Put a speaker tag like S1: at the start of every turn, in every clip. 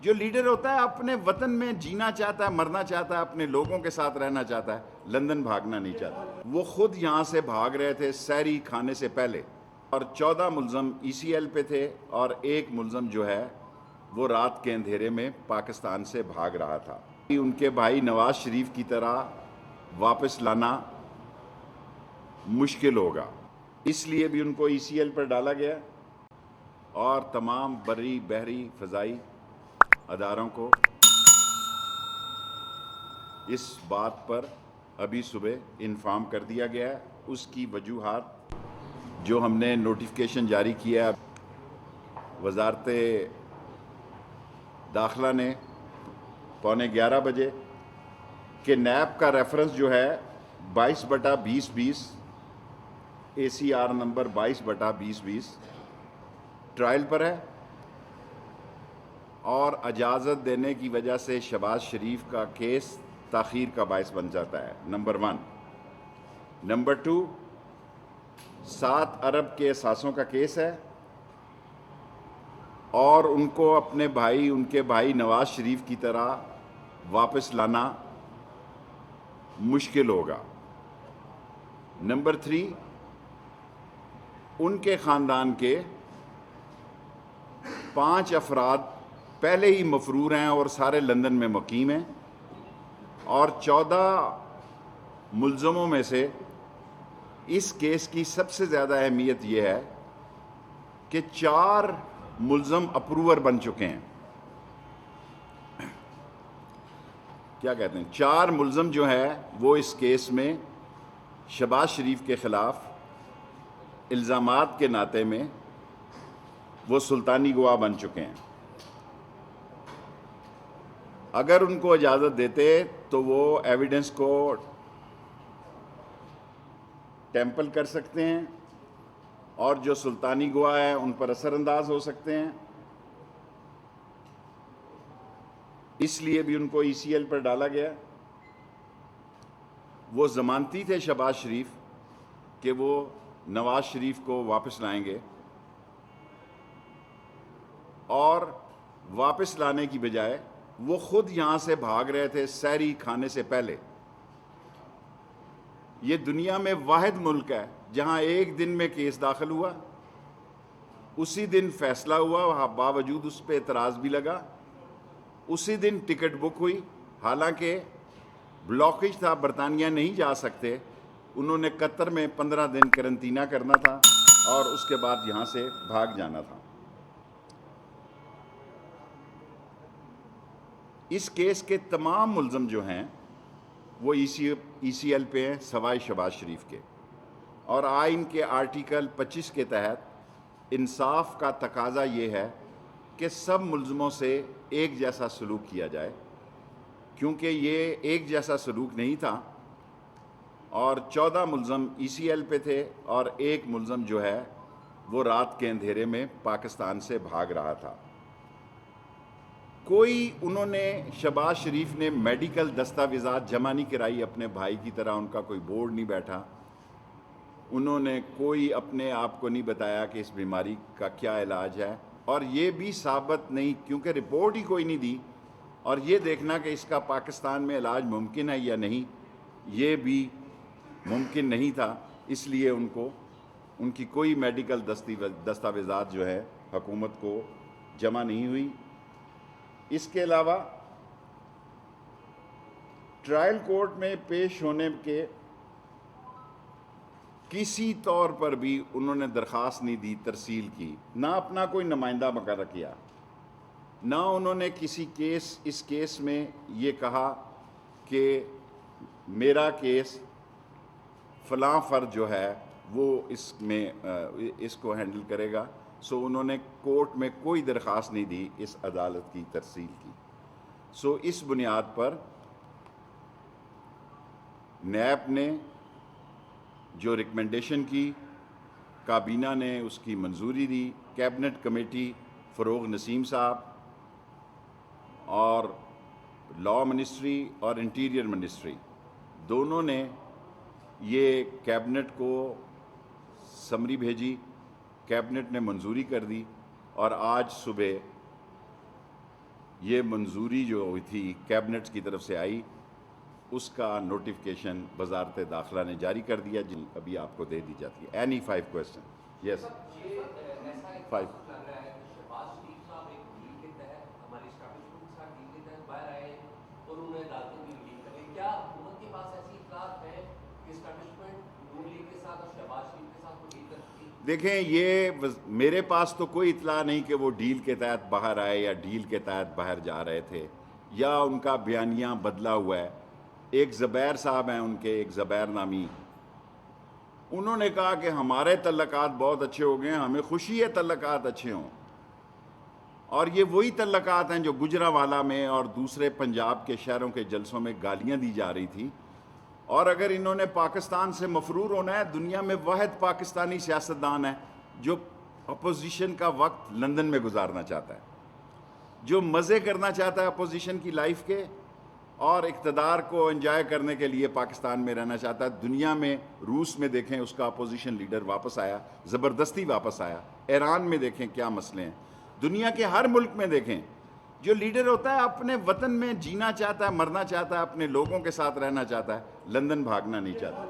S1: جو لیڈر ہوتا ہے اپنے وطن میں جینا چاہتا ہے، مرنا چاہتا ہے، اپنے لوگوں کے ساتھ رہنا چاہتا ہے، لندن بھاگنا نہیں چاہتا۔ وہ خود یہاں سے بھاگ رہے تھے سحری کھانے سے پہلے، اور 14 ملزم ای سی ایل پہ تھے، اور ایک ملزم جو ہے وہ رات کے اندھیرے میں پاکستان سے بھاگ رہا تھا۔ ان کے بھائی نواز شریف کی طرح واپس لانا مشکل ہوگا، اس لیے بھی ان کو ای سی ایل پر ڈالا گیا، اور تمام بری بحری فضائی اداروں کو اس بات پر ابھی صبح انفارم کر دیا گیا ہے۔ اس کی وجوہات جو ہم نے نوٹیفیکیشن جاری کیا وزارت داخلہ نے 11:15 بجے کہ نیب کا ریفرنس جو ہے 22/2020 اے سی آر نمبر 22/2020 ٹرائل پر ہے، اور اجازت دینے کی وجہ سے شہباز شریف کا کیس تاخیر کا باعث بن جاتا ہے، نمبر 1۔ نمبر 2، 7 ارب کے اثاثوں کا کیس ہے، اور ان کو اپنے بھائی، ان کے بھائی نواز شریف کی طرح واپس لانا مشکل ہوگا۔ نمبر 3، ان کے خاندان کے 5 افراد پہلے ہی مفرور ہیں اور سارے لندن میں مقیم ہیں، اور 14 ملزموں میں سے اس کیس کی سب سے زیادہ اہمیت یہ ہے کہ 4 ملزم اپروور بن چکے ہیں۔ کیا کہتے ہیں، 4 ملزم جو ہے وہ اس کیس میں شہباز شریف کے خلاف الزامات کے ناطے میں وہ سلطانی گواہ بن چکے ہیں۔ اگر ان کو اجازت دیتے تو وہ ایویڈنس کو ٹیمپل کر سکتے ہیں، اور جو سلطانی گواہ ہیں ان پر اثر انداز ہو سکتے ہیں، اس لیے بھی ان کو ای سی ایل پر ڈالا گیا۔ وہ ضمانتی تھے شہباز شریف کہ وہ نواز شریف کو واپس لائیں گے، اور واپس لانے کی بجائے وہ خود یہاں سے بھاگ رہے تھے سحری کھانے سے پہلے۔ یہ دنیا میں واحد ملک ہے جہاں ایک دن میں کیس داخل ہوا، اسی دن فیصلہ ہوا، باوجود اس پہ اعتراض بھی لگا، اسی دن ٹکٹ بک ہوئی، حالانکہ بلاکیج تھا، برطانیہ نہیں جا سکتے، انہوں نے قطر میں 15 دن قرنطینہ کرنا تھا، اور اس کے بعد یہاں سے بھاگ جانا تھا۔ اس کیس کے تمام ملزم جو ہیں وہ ای سی ایل پہ ہیں سوائے شہباز شریف کے، اور آئین کے آرٹیکل 25 کے تحت انصاف کا تقاضا یہ ہے کہ سب ملزموں سے ایک جیسا سلوک کیا جائے، کیونکہ یہ ایک جیسا سلوک نہیں تھا، اور 14 ملزم ای سی ایل پہ تھے، اور ایک ملزم جو ہے وہ رات کے اندھیرے میں پاکستان سے بھاگ رہا تھا۔ کوئی انہوں نے، شہباز شریف نے میڈیکل دستاویزات جمع نہیں کرائی اپنے بھائی کی طرح، ان کا کوئی بورڈ نہیں بیٹھا، انہوں نے کوئی اپنے آپ کو نہیں بتایا کہ اس بیماری کا کیا علاج ہے، اور یہ بھی ثابت نہیں، کیونکہ رپورٹ ہی کوئی نہیں دی، اور یہ دیکھنا کہ اس کا پاکستان میں علاج ممکن ہے یا نہیں، یہ بھی ممکن نہیں تھا، اس لیے ان کی کوئی میڈیکل دستاویزات جو ہے حکومت کو جمع نہیں ہوئی۔ اس کے علاوہ ٹرائل کورٹ میں پیش ہونے کے کسی طور پر بھی انہوں نے درخواست نہیں دی، ترسیل کی، نہ اپنا کوئی نمائندہ مقرر کیا، نہ انہوں نے اس کیس میں یہ کہا کہ میرا کیس فلاں فرد جو ہے وہ اس کو ہینڈل کرے گا، سو انہوں نے کورٹ میں کوئی درخواست نہیں دی اس عدالت کی ترسیل کی۔ سو اس بنیاد پر نیب نے جو ریکمنڈیشن کی، کابینہ نے اس کی منظوری دی، کیبنٹ کمیٹی فروغ نسیم صاحب اور لاء منسٹری اور انٹیریئر منسٹری دونوں نے یہ کیبنٹ کو سمری بھیجی، کیبنٹ نے منظوری کر دی، اور آج صبح یہ منظوری جو ہوئی تھی کیبنٹ کی طرف سے آئی، اس کا نوٹیفکیشن وزارت داخلہ نے جاری کر دیا، جن ابھی آپ کو دے دی جاتی ہے. Any 5 question? یس 5. دیکھیں یہ میرے پاس تو کوئی اطلاع نہیں کہ وہ ڈیل کے تحت باہر آئے یا ڈیل کے تحت باہر جا رہے تھے یا ان کا بیانیہ بدلا ہوا ہے. ایک زبیر صاحب ہیں ان کے، ایک زبیر نامی، انہوں نے کہا کہ ہمارے تعلقات بہت اچھے ہو گئے ہیں، ہمیں خوشی ہے تعلقات اچھے ہوں. اور یہ وہی تعلقات ہیں جو گجرانوالہ میں اور دوسرے پنجاب کے شہروں کے جلسوں میں گالیاں دی جا رہی تھی. اور اگر انہوں نے پاکستان سے مفرور ہونا ہے، دنیا میں واحد پاکستانی سیاستدان ہے جو اپوزیشن کا وقت لندن میں گزارنا چاہتا ہے، جو مزے کرنا چاہتا ہے اپوزیشن کی لائف کے اور اقتدار کو انجوائے کرنے کے لیے پاکستان میں رہنا چاہتا ہے. دنیا میں روس میں دیکھیں اس کا اپوزیشن لیڈر واپس آیا، زبردستی واپس آیا. ایران میں دیکھیں کیا مسئلے ہیں. دنیا کے ہر ملک میں دیکھیں جو لیڈر ہوتا ہے اپنے وطن میں جینا چاہتا ہے، مرنا چاہتا ہے، اپنے لوگوں کے ساتھ رہنا چاہتا ہے، لندن بھاگنا نہیں چاہتا.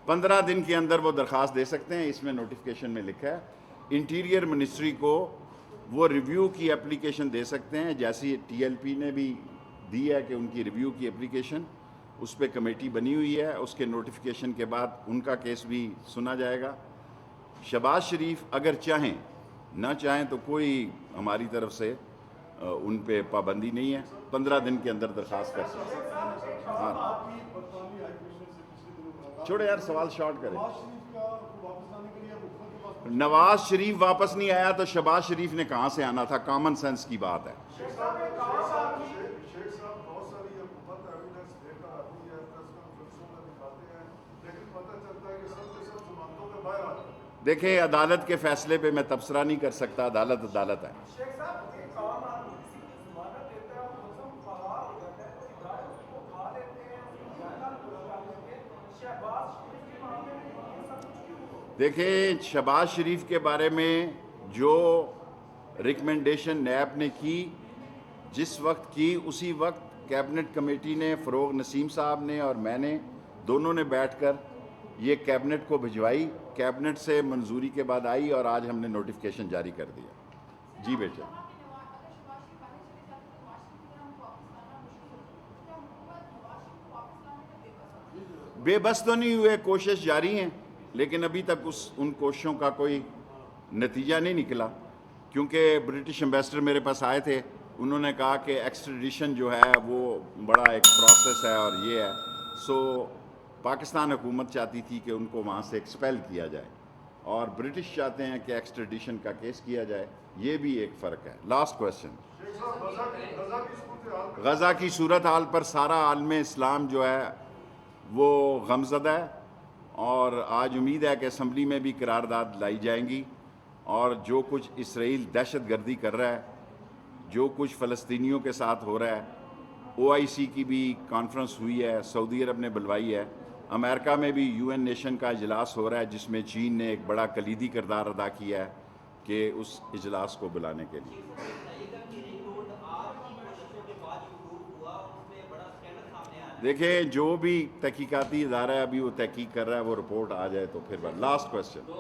S1: 15 دن کے اندر وہ درخواست دے سکتے ہیں. اس میں نوٹیفکیشن میں لکھا ہے انٹیریئر منسٹری کو وہ ریویو کی اپلیکیشن دے سکتے ہیں، جیسی ٹی ایل پی نے بھی دی ہے کہ ان کی ریویو کی اپلیکیشن، اس پہ کمیٹی بنی ہوئی ہے. اس کے نوٹیفکیشن کے بعد ان کا کیس بھی سنا جائے گا. شہباز شریف اگر چاہیں، نہ چاہیں تو کوئی ہماری طرف سے ان پہ پابندی نہیں ہے. 15 دن کے اندر درخواست کر سکتے ہیں. ہاں چھوڑے یار، سوال شارٹ کریں. نواز شریف واپس نہیں آیا تو شہباز شریف نے کہاں سے آنا تھا؟ کامن سینس کی بات ہے. دیکھیں عدالت کے فیصلے پہ میں تبصرہ نہیں کر سکتا، عدالت عدالت ہے. دیکھیں شہباز شریف کے بارے میں جو ریکمنڈیشن نیب نے کی، جس وقت کی، اسی وقت کیبنٹ کمیٹی نے، فروغ نسیم صاحب نے اور میں نے دونوں نے بیٹھ کر یہ کیبنٹ کو بھجوائی. کیبنٹ سے منظوری کے بعد آئی اور آج ہم نے نوٹیفکیشن جاری کر دیا. جی بیٹا. بے بس تو نہیں ہوئے، کوشش جاری ہیں، لیکن ابھی تک ان کوششوں کا کوئی نتیجہ نہیں نکلا. کیونکہ برٹش ایمبیسڈر میرے پاس آئے تھے، انہوں نے کہا کہ ایکسٹریڈیشن جو ہے وہ بڑا ایک پروسیس ہے اور یہ ہے. سو پاکستان حکومت چاہتی تھی کہ ان کو وہاں سے ایکسپیل کیا جائے اور برٹش چاہتے ہیں کہ ایکسٹریڈیشن کا کیس کیا جائے. یہ بھی ایک فرق ہے. Last question. غزہ کی صورتحال پر سارا عالم اسلام جو ہے وہ غمزدہ ہے، اور آج امید ہے کہ اسمبلی میں بھی قرارداد لائی جائیں گی. اور جو کچھ اسرائیل دہشت گردی کر رہا ہے، جو کچھ فلسطینیوں کے ساتھ ہو رہا ہے، OIC کی بھی کانفرنس ہوئی ہے، سعودی عرب نے بلوائی ہے. امریکہ میں بھی UN نیشن کا اجلاس ہو رہا ہے جس میں چین نے ایک بڑا کلیدی کردار ادا کیا ہے کہ اس اجلاس کو بلانے کے لیے. دیکھیں جو بھی تحقیقاتی ادارہ ہے ابھی وہ تحقیق کر رہا ہے، وہ رپورٹ آ جائے تو پھر لاسٹ کویسچن.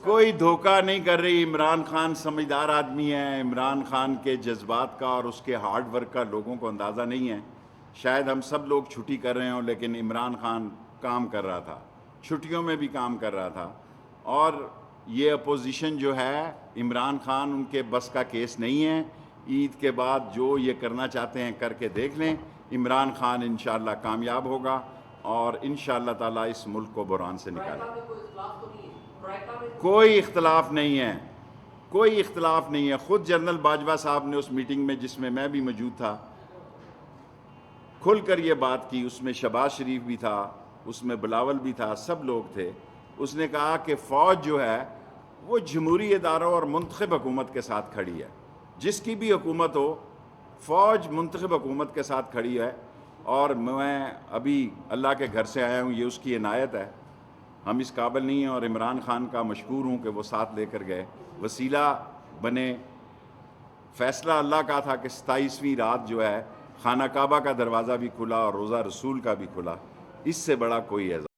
S1: کوئی دھوکہ نہیں کر رہی. عمران خان سمجھدار آدمی ہے. عمران خان کے جذبات کا اور اس کے ہارڈ ورک کا لوگوں کو اندازہ نہیں ہے. شاید ہم سب لوگ چھٹی کر رہے ہوں، لیکن عمران خان کام کر رہا تھا، چھٹیوں میں بھی کام کر رہا تھا. اور یہ اپوزیشن جو ہے، عمران خان ان کے بس کا کیس نہیں ہے. عید کے بعد جو یہ کرنا چاہتے ہیں کر کے دیکھ لیں. عمران خان انشاءاللہ کامیاب ہوگا اور انشاءاللہ تعالیٰ اس ملک کو بحران سے نکالے. کوئی اختلاف نہیں ہے، کوئی اختلاف نہیں ہے. خود جنرل باجوہ صاحب نے اس میٹنگ میں جس میں میں بھی موجود تھا کھل کر یہ بات کی. اس میں شہباز شریف بھی تھا، اس میں بلاول بھی تھا، سب لوگ تھے. اس نے کہا کہ فوج جو ہے وہ جمہوری اداروں اور منتخب حکومت کے ساتھ کھڑی ہے. جس کی بھی حکومت ہو فوج منتخب حکومت کے ساتھ کھڑی ہے، اور میں ابھی اللہ کے گھر سے آیا ہوں، یہ اس کی عنایت ہے، ہم اس قابل نہیں ہیں، اور عمران خان کا مشکور ہوں کہ وہ ساتھ لے کر گئے، وسیلہ بنے۔ فیصلہ اللہ کا تھا کہ 27ویں رات جو ہے خانہ کعبہ کا دروازہ بھی کھلا اور روضہ رسول کا بھی کھلا، اس سے بڑا کوئی اعزاز